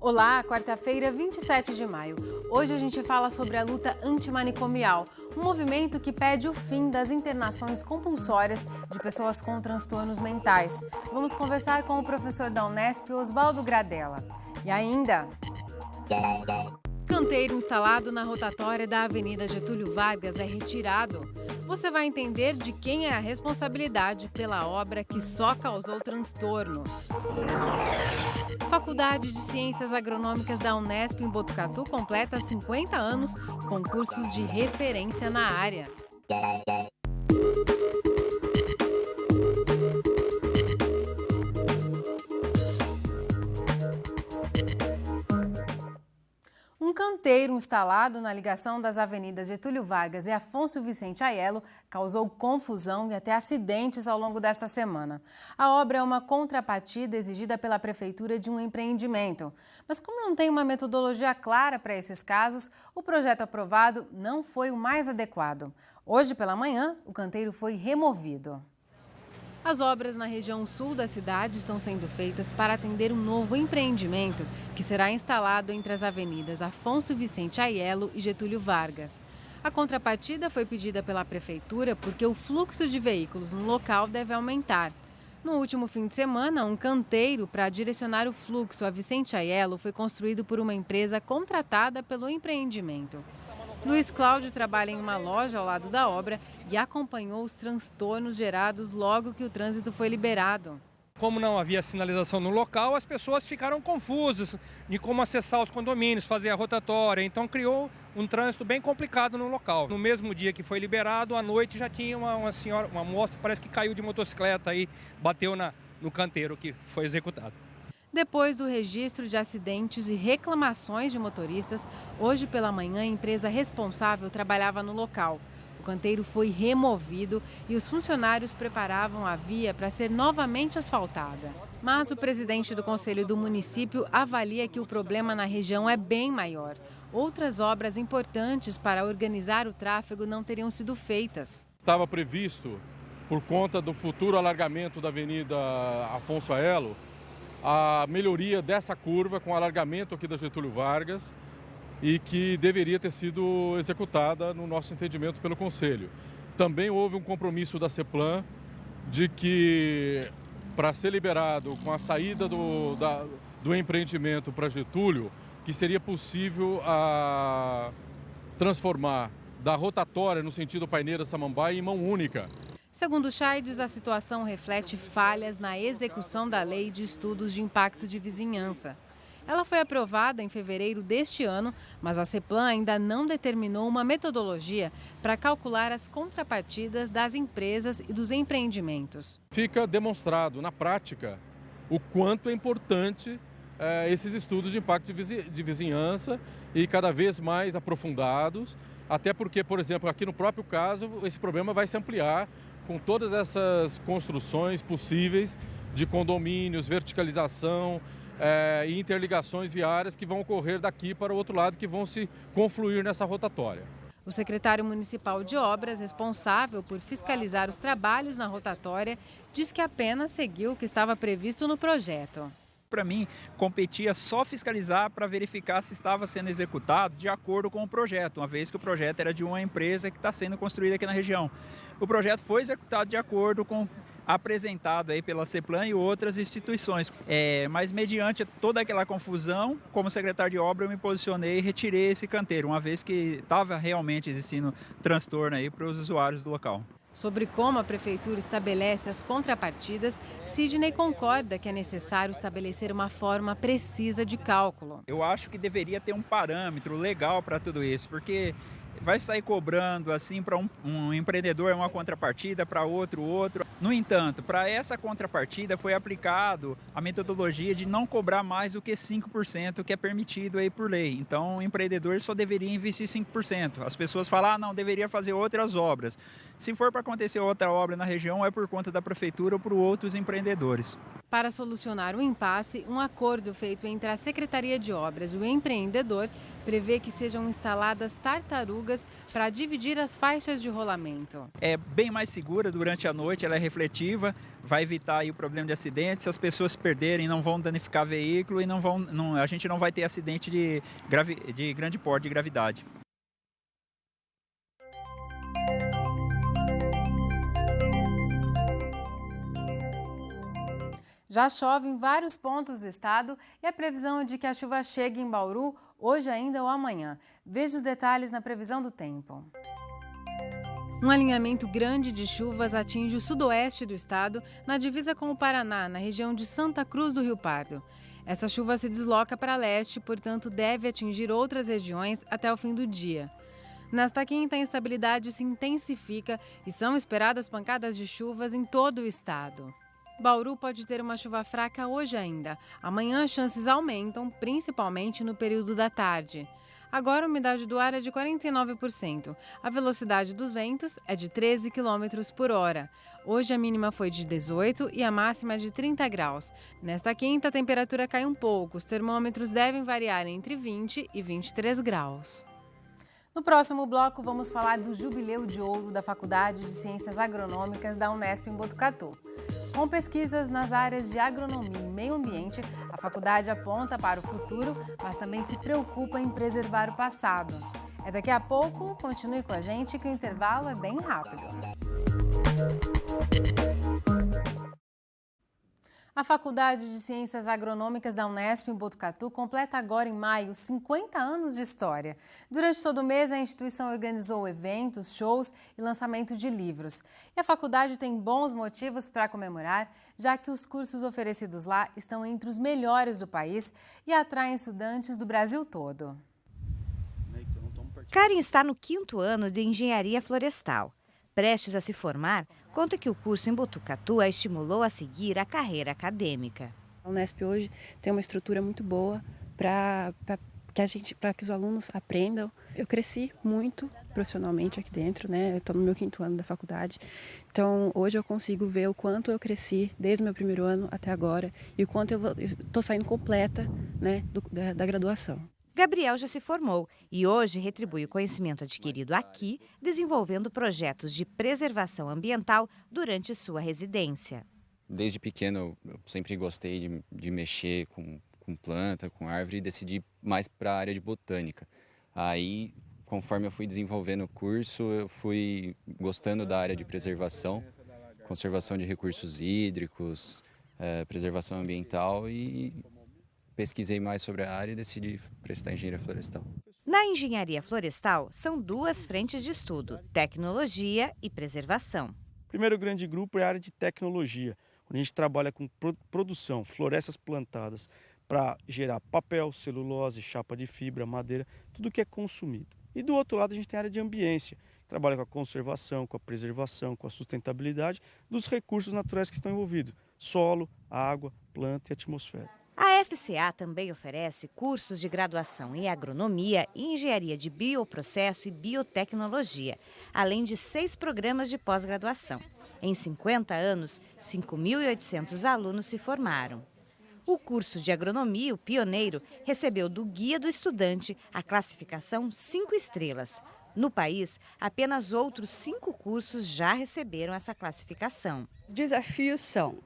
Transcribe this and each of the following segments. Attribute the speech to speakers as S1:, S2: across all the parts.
S1: Olá, quarta-feira, 27 de maio. Hoje a gente fala sobre a luta antimanicomial, um movimento que pede o fim das internações compulsórias de pessoas com transtornos mentais. Vamos conversar com o professor da Unesp, Oswaldo Gradella. E ainda... canteiro instalado na rotatória da Avenida Getúlio Vargas é retirado. Você vai entender de quem é a responsabilidade pela obra que só causou transtornos. Faculdade de Ciências Agronômicas da Unesp em Botucatu completa 50 anos com cursos de referência na área. Um canteiro instalado na ligação das avenidas Getúlio Vargas e Afonso Vicente Aiello causou confusão e até acidentes ao longo desta semana. A obra é uma contrapartida exigida pela prefeitura de um empreendimento. Mas como não tem uma metodologia clara para esses casos, o projeto aprovado não foi o mais adequado. Hoje pela manhã, o canteiro foi removido. As obras na região sul da cidade estão sendo feitas para atender um novo empreendimento que será instalado entre as avenidas Afonso Vicente Aiello e Getúlio Vargas. A contrapartida foi pedida pela prefeitura porque o fluxo de veículos no local deve aumentar. No último fim de semana, um canteiro para direcionar o fluxo a Vicente Aiello foi construído por uma empresa contratada pelo empreendimento. Luiz Cláudio trabalha em uma loja ao lado da obra e acompanhou os transtornos gerados logo que o trânsito foi liberado.
S2: Como não havia sinalização no local, as pessoas ficaram confusas de como acessar os condomínios, fazer a rotatória. Então criou um trânsito bem complicado no local. No mesmo dia que foi liberado, à noite já tinha uma senhora, uma moça, parece que caiu de motocicleta e bateu no canteiro que foi executado.
S1: Depois do registro de acidentes e reclamações de motoristas, hoje pela manhã a empresa responsável trabalhava no local. O canteiro foi removido e os funcionários preparavam a via para ser novamente asfaltada. Mas o presidente do conselho do município avalia que o problema na região é bem maior. Outras obras importantes para organizar o tráfego não teriam sido feitas.
S3: Estava previsto, por conta do futuro alargamento da Avenida Afonso Aiello, a melhoria dessa curva com alargamento aqui da Getúlio Vargas e que deveria ter sido executada no nosso entendimento pelo Conselho. Também houve um compromisso da CEPLAN de que, para ser liberado com a saída do empreendimento para Getúlio, que seria possível transformar da rotatória no sentido Paineira-Samambaia em mão única.
S1: Segundo Chaides, a situação reflete falhas na execução da Lei de Estudos de Impacto de Vizinhança. Ela foi aprovada em fevereiro deste ano, mas a CEPLAN ainda não determinou uma metodologia para calcular as contrapartidas das empresas e dos empreendimentos.
S3: Fica demonstrado na prática o quanto é importante esses estudos de impacto de vizinhança e cada vez mais aprofundados, até porque, por exemplo, aqui no próprio caso, esse problema vai se ampliar com todas essas construções possíveis de condomínios, verticalização e interligações viárias que vão ocorrer daqui para o outro lado, que vão se confluir nessa rotatória.
S1: O secretário municipal de obras, responsável por fiscalizar os trabalhos na rotatória, diz que apenas seguiu o que estava previsto no projeto.
S4: Para mim, competia só fiscalizar para verificar se estava sendo executado de acordo com o projeto, uma vez que o projeto era de uma empresa que está sendo construída aqui na região. O projeto foi executado de acordo com apresentado aí pela CEPLAN e outras instituições. Mas mediante toda aquela confusão, como secretário de obra, eu me posicionei e retirei esse canteiro, uma vez que estava realmente existindo transtorno aí para os usuários do local.
S1: Sobre como a prefeitura estabelece as contrapartidas, Sidney concorda que é necessário estabelecer uma forma precisa de cálculo.
S4: Eu acho que deveria ter um parâmetro legal para tudo isso, porque vai sair cobrando assim para um empreendedor é uma contrapartida, para outro. No entanto, para essa contrapartida foi aplicado a metodologia de não cobrar mais do que 5%, que é permitido aí por lei. Então, o empreendedor só deveria investir 5%. As pessoas falam, não, deveria fazer outras obras. Se for para acontecer outra obra na região, é por conta da prefeitura ou por outros empreendedores.
S1: Para solucionar o impasse, um acordo feito entre a Secretaria de Obras e o empreendedor prevê que sejam instaladas tartarugas tartarugas para dividir as faixas de rolamento.
S4: É bem mais segura durante a noite, ela é refletiva, vai evitar aí o problema de acidentes. Se as pessoas se perderem, não vão danificar veículo e a gente não vai ter acidente de grande porte, de gravidade.
S1: Já chove em vários pontos do estado e a previsão é de que a chuva chegue em Bauru hoje ainda ou amanhã. Veja os detalhes na previsão do tempo. Um alinhamento grande de chuvas atinge o sudoeste do estado, na divisa com o Paraná, na região de Santa Cruz do Rio Pardo. Essa chuva se desloca para leste, portanto deve atingir outras regiões até o fim do dia. Nesta quinta, a instabilidade se intensifica e são esperadas pancadas de chuvas em todo o estado. Bauru pode ter uma chuva fraca hoje ainda. Amanhã, as chances aumentam, principalmente no período da tarde. Agora, a umidade do ar é de 49%. A velocidade dos ventos é de 13 km por hora. Hoje, a mínima foi de 18 e a máxima de 30 graus. Nesta quinta, a temperatura cai um pouco. Os termômetros devem variar entre 20 e 23 graus. No próximo bloco, vamos falar do Jubileu de Ouro da Faculdade de Ciências Agronômicas da Unesp em Botucatu. Com pesquisas nas áreas de agronomia e meio ambiente, a faculdade aponta para o futuro, mas também se preocupa em preservar o passado. É daqui a pouco, continue com a gente que o intervalo é bem rápido. A Faculdade de Ciências Agronômicas da Unesp em Botucatu completa agora em maio 50 anos de história. Durante todo o mês, a instituição organizou eventos, shows e lançamento de livros. E a faculdade tem bons motivos para comemorar, já que os cursos oferecidos lá estão entre os melhores do país e atraem estudantes do Brasil todo.
S5: Karen está no 5º ano de Engenharia Florestal. Prestes a se formar, conta que o curso em Botucatu a estimulou a seguir a carreira acadêmica.
S6: A Unesp hoje tem uma estrutura muito boa para que os alunos aprendam. Eu cresci muito profissionalmente aqui dentro, né? Eu estou no meu 5º ano da faculdade. Então, hoje eu consigo ver o quanto eu cresci desde o meu 1º ano até agora e o quanto eu estou saindo completa, né, da graduação.
S5: Gabriel já se formou e hoje retribui o conhecimento adquirido aqui, desenvolvendo projetos de preservação ambiental durante sua residência.
S7: Desde pequeno eu sempre gostei de mexer com planta, com árvore e decidi mais para a área de botânica. Aí, conforme eu fui desenvolvendo o curso, eu fui gostando da área de preservação, conservação de recursos hídricos, preservação ambiental e pesquisei mais sobre a área e decidi prestar engenharia florestal.
S5: Na engenharia florestal, são 2 frentes de estudo, tecnologia e preservação.
S8: O primeiro grande grupo é a área de tecnologia, onde a gente trabalha com produção, florestas plantadas para gerar papel, celulose, chapa de fibra, madeira, tudo que é consumido. E do outro lado a gente tem a área de ambiência, que trabalha com a conservação, com a preservação, com a sustentabilidade dos recursos naturais que estão envolvidos, solo, água, planta e atmosfera.
S5: A FCA também oferece cursos de graduação em agronomia e engenharia de bioprocesso e biotecnologia, além de 6 programas de pós-graduação. Em 50 anos, 5.800 alunos se formaram. O curso de agronomia, o pioneiro, recebeu do Guia do Estudante a classificação 5 estrelas. No país, apenas outros 5 cursos já receberam essa classificação.
S9: Os desafios são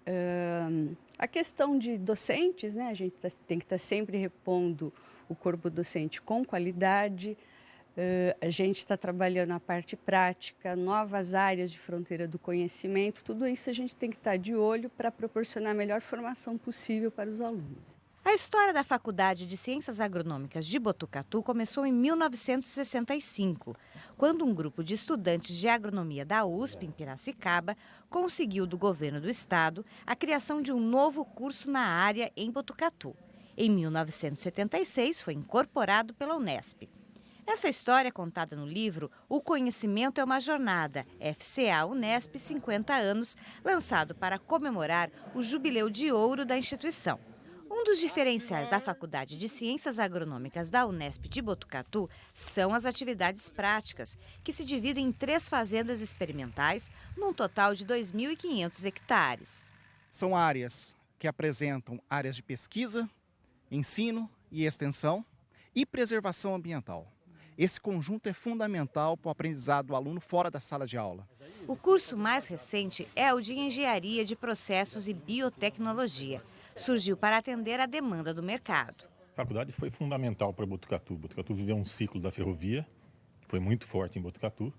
S9: a questão de docentes, né? A gente tem que estar sempre repondo o corpo docente com qualidade. A gente está trabalhando a parte prática, novas áreas de fronteira do conhecimento. Tudo isso a gente tem que estar de olho para proporcionar a melhor formação possível para os alunos.
S5: A história da Faculdade de Ciências Agronômicas de Botucatu começou em 1965, quando um grupo de estudantes de agronomia da USP, em Piracicaba, conseguiu do governo do estado a criação de um novo curso na área em Botucatu. Em 1976, foi incorporado pela Unesp. Essa história é contada no livro O Conhecimento é uma Jornada, FCA Unesp 50 anos, lançado para comemorar o Jubileu de Ouro da instituição. Um dos diferenciais da Faculdade de Ciências Agronômicas da Unesp de Botucatu são as atividades práticas, que se dividem em 3 fazendas experimentais, num total de 2.500 hectares.
S10: São áreas que apresentam áreas de pesquisa, ensino e extensão e preservação ambiental. Esse conjunto é fundamental para o aprendizado do aluno fora da sala de aula.
S5: O curso mais recente é o de Engenharia de Processos e Biotecnologia. Surgiu para atender a demanda do mercado.
S11: A faculdade foi fundamental para Botucatu. Botucatu viveu um ciclo da ferrovia, foi muito forte em Botucatu,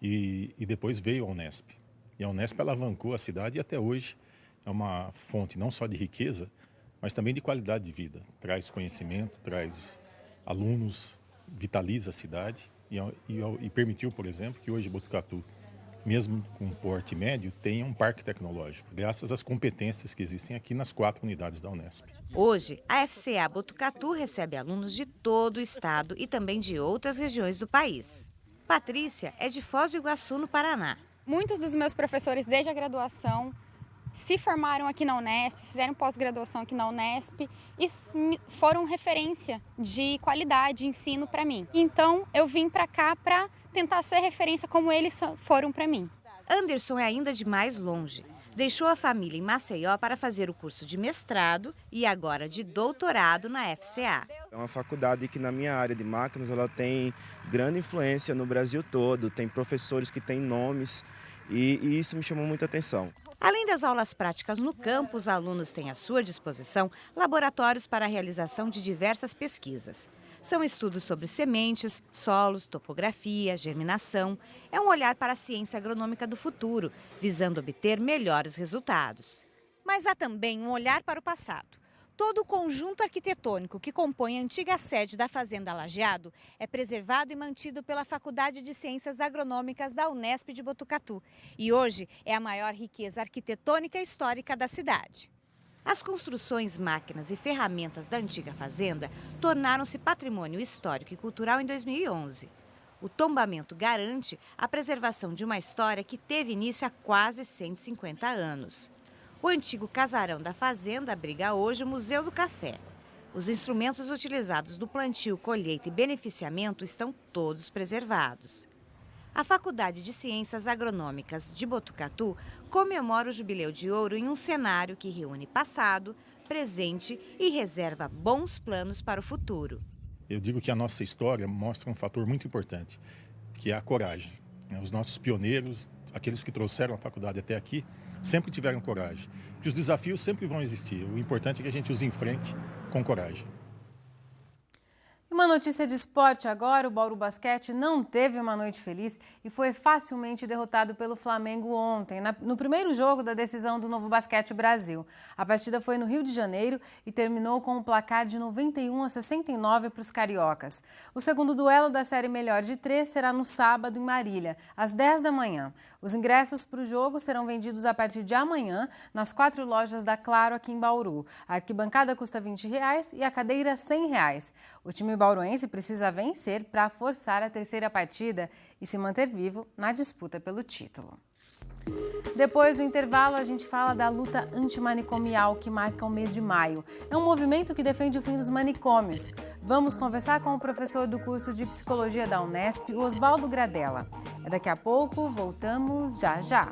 S11: e depois veio a Unesp. E a Unesp alavancou a cidade e até hoje é uma fonte não só de riqueza, mas também de qualidade de vida. Traz conhecimento, traz alunos, vitaliza a cidade e permitiu, por exemplo, que hoje Botucatu, mesmo com um porte médio, tenha um parque tecnológico, graças às competências que existem aqui nas 4 unidades da Unesp.
S5: Hoje, a FCA Botucatu recebe alunos de todo o estado e também de outras regiões do país. Patrícia é de Foz do Iguaçu, no Paraná.
S12: Muitos dos meus professores, desde a graduação, se formaram aqui na Unesp, fizeram pós-graduação aqui na Unesp e foram referência de qualidade de ensino para mim. Então, eu vim para cá para tentar ser referência como eles foram para mim.
S5: Anderson é ainda de mais longe. Deixou a família em Maceió para fazer o curso de mestrado e agora de doutorado na FCA.
S13: É uma faculdade que, na minha área de máquinas, ela tem grande influência no Brasil todo, tem professores que têm nomes e isso me chamou muita atenção.
S5: Além das aulas práticas no campo, os alunos têm à sua disposição laboratórios para a realização de diversas pesquisas. São estudos sobre sementes, solos, topografia, germinação. É um olhar para a ciência agronômica do futuro, visando obter melhores resultados. Mas há também um olhar para o passado. Todo o conjunto arquitetônico que compõe a antiga sede da Fazenda Lajeado é preservado e mantido pela Faculdade de Ciências Agronômicas da Unesp de Botucatu. E hoje é a maior riqueza arquitetônica e histórica da cidade. As construções, máquinas e ferramentas da antiga fazenda tornaram-se patrimônio histórico e cultural em 2011. O tombamento garante a preservação de uma história que teve início há quase 150 anos. O antigo casarão da fazenda abriga hoje o Museu do Café. Os instrumentos utilizados do plantio, colheita e beneficiamento estão todos preservados. A Faculdade de Ciências Agronômicas de Botucatu comemora o Jubileu de Ouro em um cenário que reúne passado, presente e reserva bons planos para o futuro.
S11: Eu digo que a nossa história mostra um fator muito importante, que é a coragem. Os nossos pioneiros, aqueles que trouxeram a faculdade até aqui, sempre tiveram coragem. E os desafios sempre vão existir. O importante é que a gente os enfrente com coragem.
S1: Uma notícia de esporte agora, o Bauru Basquete não teve uma noite feliz e foi facilmente derrotado pelo Flamengo ontem, no primeiro jogo da decisão do Novo Basquete Brasil. A partida foi no Rio de Janeiro e terminou com um placar de 91-69 para os cariocas. O segundo duelo da série Melhor de 3 será no sábado em Marília, às 10 da manhã. Os ingressos para o jogo serão vendidos a partir de amanhã nas 4 lojas da Claro aqui em Bauru. A arquibancada custa R$ 20 e a cadeira R$ 100. O time bauruense precisa vencer para forçar a terceira partida e se manter vivo na disputa pelo título. Depois do intervalo, a gente fala da luta antimanicomial que marca o mês de maio. É um movimento que defende o fim dos manicômios. Vamos conversar com o professor do curso de Psicologia da Unesp, o Oswaldo Gradella. É daqui a pouco, voltamos já.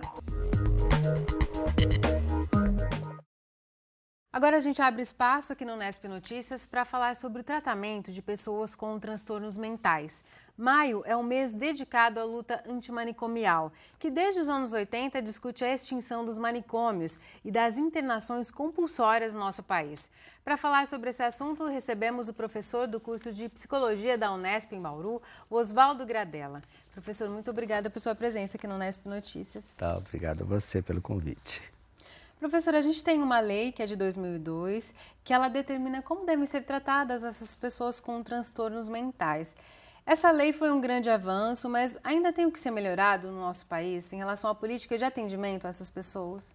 S1: Agora a gente abre espaço aqui no Unesp Notícias para falar sobre o tratamento de pessoas com transtornos mentais. Maio é um mês dedicado à luta antimanicomial, que desde os anos 80 discute a extinção dos manicômios e das internações compulsórias no nosso país. Para falar sobre esse assunto, recebemos o professor do curso de Psicologia da Unesp em Bauru, o Oswaldo Gradella. Professor, muito obrigada por sua presença aqui no Unesp Notícias.
S14: Tá, obrigado a você pelo convite.
S1: Professor, a gente tem uma lei que é de 2002, que ela determina como devem ser tratadas essas pessoas com transtornos mentais. Essa lei foi um grande avanço, mas ainda tem o que ser melhorado no nosso país em relação à política de atendimento a essas pessoas?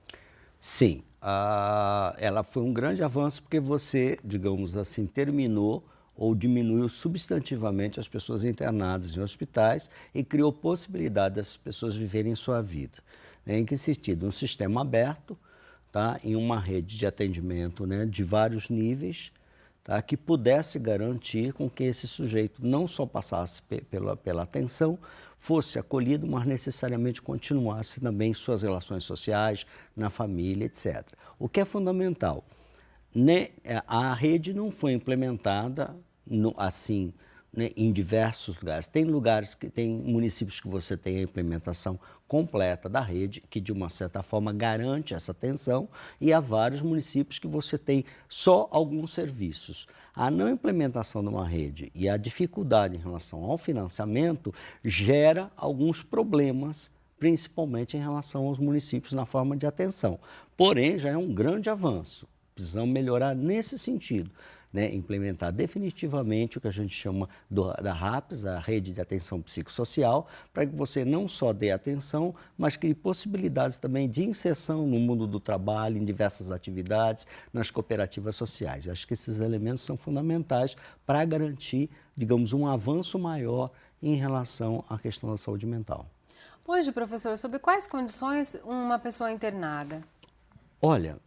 S14: Sim, ela foi um grande avanço porque você, digamos assim, terminou ou diminuiu substantivamente as pessoas internadas em hospitais e criou possibilidade dessas pessoas viverem sua vida. Em que sentido? Um sistema aberto, tá, em uma rede de atendimento, né, de vários níveis, tá, que pudesse garantir com que esse sujeito não só passasse pela atenção, fosse acolhido, mas necessariamente continuasse também suas relações sociais, na família, etc. O que é fundamental, né, a rede não foi implementada assim né, em diversos lugares. Tem lugares tem municípios que você tem a implementação completa da rede, que de uma certa forma garante essa atenção, e há vários municípios que você tem só alguns serviços. A não implementação de uma rede e a dificuldade em relação ao financiamento gera alguns problemas, principalmente em relação aos municípios na forma de atenção. Porém, já é um grande avanço. Precisamos melhorar nesse sentido, né? Implementar definitivamente o que a gente chama da RAPS, a Rede de Atenção Psicossocial, para que você não só dê atenção, mas crie possibilidades também de inserção no mundo do trabalho, em diversas atividades, nas cooperativas sociais. Eu acho que esses elementos são fundamentais para garantir, digamos, um avanço maior em relação à questão da saúde mental.
S1: Hoje, professor, sob quais condições uma pessoa é internada?
S14: Olha,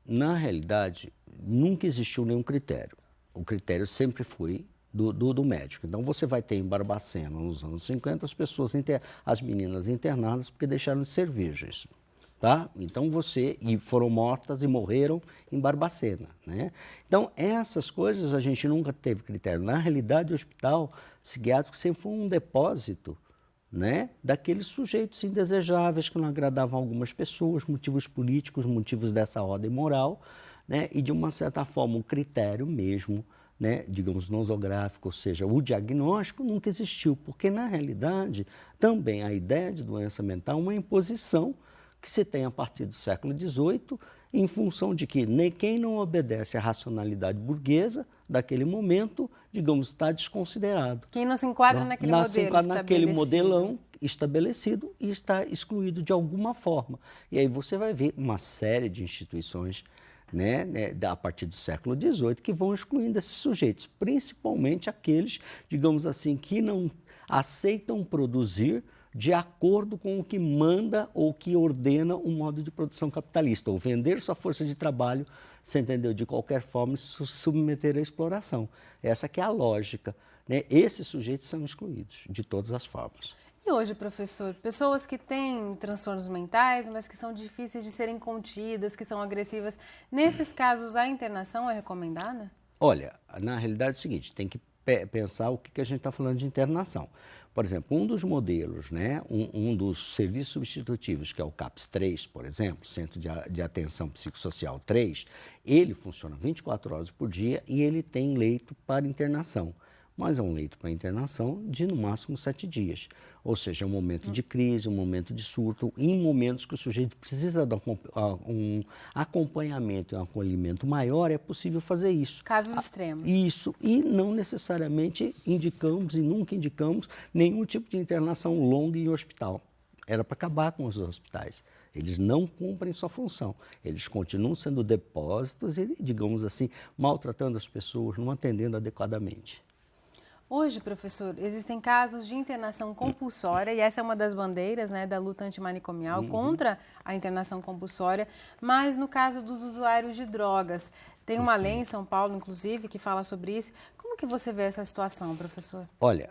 S14: na realidade, nunca existiu nenhum critério. O critério sempre foi do médico. Então, você vai ter em Barbacena, nos anos 50, as meninas internadas porque deixaram de ser virgens. Tá? Então, e foram mortas e morreram em Barbacena, né? Então, essas coisas a gente nunca teve critério. Na realidade, o hospital psiquiátrico sempre foi um depósito, né, daqueles sujeitos indesejáveis que não agradavam algumas pessoas, motivos políticos, motivos dessa ordem moral, né, e de uma certa forma o critério mesmo, né, digamos, nosográfico, ou seja, o diagnóstico nunca existiu, porque na realidade também a ideia de doença mental é uma imposição que se tem a partir do século XVIII, em função de que quem não obedece à racionalidade burguesa daquele momento, digamos, está desconsiderado.
S1: Quem não se enquadra naquele modelo estabelecido.
S14: Naquele modelão estabelecido e está excluído de alguma forma. E aí você vai ver uma série de instituições, né, a partir do século XVIII, que vão excluindo esses sujeitos, principalmente aqueles, digamos assim, que não aceitam produzir de acordo com o que manda ou que ordena o modo de produção capitalista, ou vender sua força de trabalho, você entendeu, de qualquer forma, se submeter à exploração. Essa que é a lógica, né? Esses sujeitos são excluídos de todas as formas.
S1: E hoje, professor, pessoas que têm transtornos mentais, mas que são difíceis de serem contidas, que são agressivas, nesses casos a internação é recomendada?
S14: Olha, na realidade é o seguinte, tem que pensar o que a gente está falando de internação. Por exemplo, um dos modelos, né, um dos serviços substitutivos, que é o CAPS 3, por exemplo, Centro de Atenção Psicossocial 3, ele funciona 24 horas por dia e ele tem leito para internação. Mas é um leito para internação de, no máximo, 7 dias. Ou seja, é um momento de crise, um momento de surto, em momentos que o sujeito precisa de um acompanhamento e um acolhimento maior, é possível fazer isso.
S1: Casos extremos.
S14: Isso, e não necessariamente indicamos e nunca indicamos nenhum tipo de internação longa em hospital. Era para acabar com os hospitais. Eles não cumprem sua função. Eles continuam sendo depósitos e, digamos assim, maltratando as pessoas, não atendendo adequadamente.
S1: Hoje, professor, existem casos de internação compulsória, e essa é uma das bandeiras, né, da luta antimanicomial contra a internação compulsória, mas no caso dos usuários de drogas. Tem uma lei em São Paulo, inclusive, que fala sobre isso. Como que você vê essa situação, professor?
S14: Olha,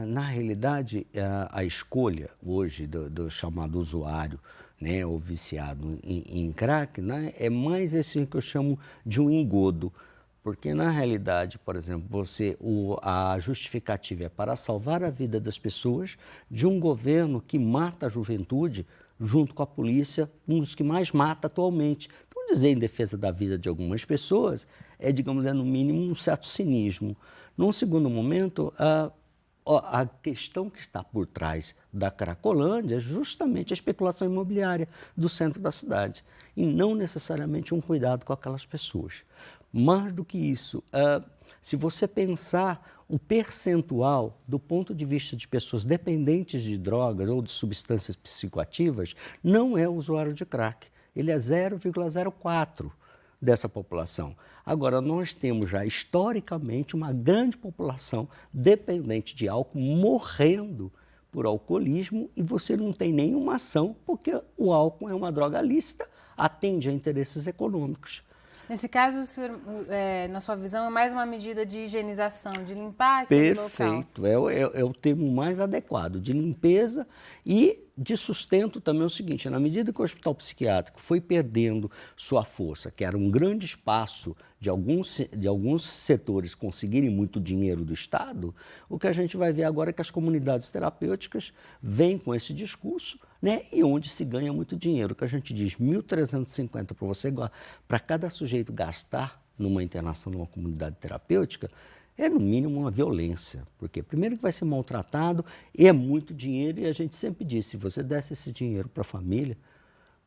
S14: na realidade, a escolha hoje do chamado usuário, né, ou viciado em crack, né, é mais esse que eu chamo de um engodo. Porque, na realidade, por exemplo, a justificativa é para salvar a vida das pessoas de um governo que mata a juventude, junto com a polícia, um dos que mais mata atualmente. Então, dizer em defesa da vida de algumas pessoas é, digamos, no mínimo, um certo cinismo. Num segundo momento, a questão que está por trás da Cracolândia é justamente a especulação imobiliária do centro da cidade, e não necessariamente um cuidado com aquelas pessoas. Mais do que isso, se você pensar o percentual do ponto de vista de pessoas dependentes de drogas ou de substâncias psicoativas, não é o usuário de crack. Ele é 0,04% dessa população. Agora, nós temos já historicamente uma grande população dependente de álcool morrendo por alcoolismo e você não tem nenhuma ação porque o álcool é uma droga lícita, atende a interesses econômicos.
S1: Nesse caso, o senhor, na sua visão, é mais uma medida de higienização, de limpar aquele local?
S14: Perfeito, é o termo mais adequado, de limpeza e de sustento também. É o seguinte, na medida que o hospital psiquiátrico foi perdendo sua força, que era um grande espaço de alguns setores conseguirem muito dinheiro do Estado, o que a gente vai ver agora é que as comunidades terapêuticas vêm com esse discurso, né, e onde se ganha muito dinheiro. O que a gente diz, 1.350 para cada sujeito gastar numa internação numa comunidade terapêutica, é no mínimo uma violência, porque primeiro que vai ser maltratado, e é muito dinheiro, e a gente sempre diz, se você desse esse dinheiro para a família,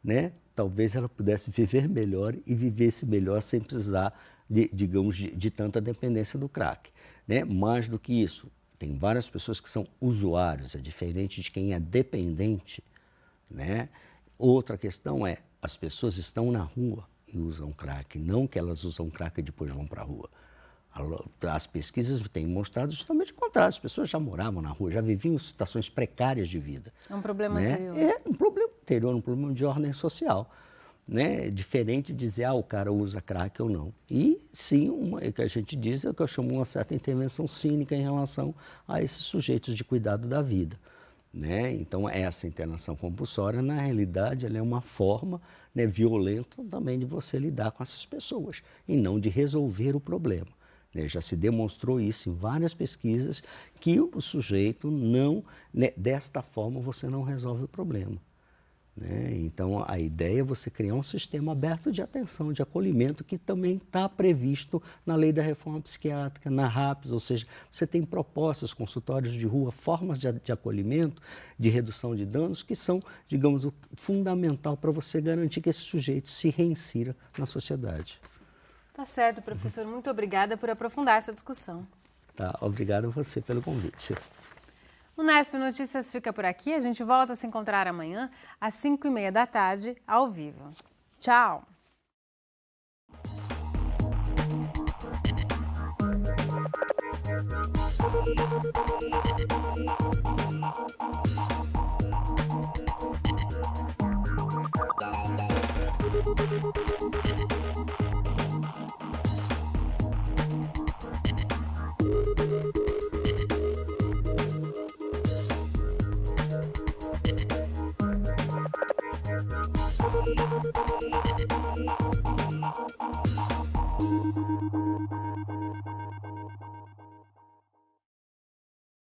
S14: né, talvez ela pudesse viver melhor e vivesse melhor sem precisar, de tanta dependência do crack. Né? Mais do que isso, tem várias pessoas que são usuários, é diferente de quem é dependente. Né? Outra questão é, as pessoas estão na rua e usam crack, não que elas usam crack e depois vão para a rua. As pesquisas têm mostrado justamente o contrário, as pessoas já moravam na rua, já viviam em situações precárias de vida.
S1: É um problema anterior.
S14: É um problema anterior, um problema de ordem social. Né? Diferente de dizer, o cara usa crack ou não. E sim, o que a gente diz é o que eu chamo uma certa intervenção cínica em relação a esses sujeitos de cuidado da vida. Né? Então, essa internação compulsória, na realidade, ela é uma forma, né, violenta também de você lidar com essas pessoas e não de resolver o problema. Né? Já se demonstrou isso em várias pesquisas, que o sujeito não, né, desta forma você não resolve o problema. Né? Então, a ideia é você criar um sistema aberto de atenção, de acolhimento, que também está previsto na Lei da Reforma Psiquiátrica, na RAPS, ou seja, você tem propostas, consultórios de rua, formas de acolhimento, de redução de danos, que são, digamos, o fundamental para você garantir que esse sujeito se reinsira na sociedade.
S1: Tá certo, professor. Muito obrigada por aprofundar essa discussão.
S14: Tá, obrigado a você pelo convite.
S1: O Nesp Notícias fica por aqui. A gente volta a se encontrar amanhã, às 5h30 da tarde, ao vivo. Tchau!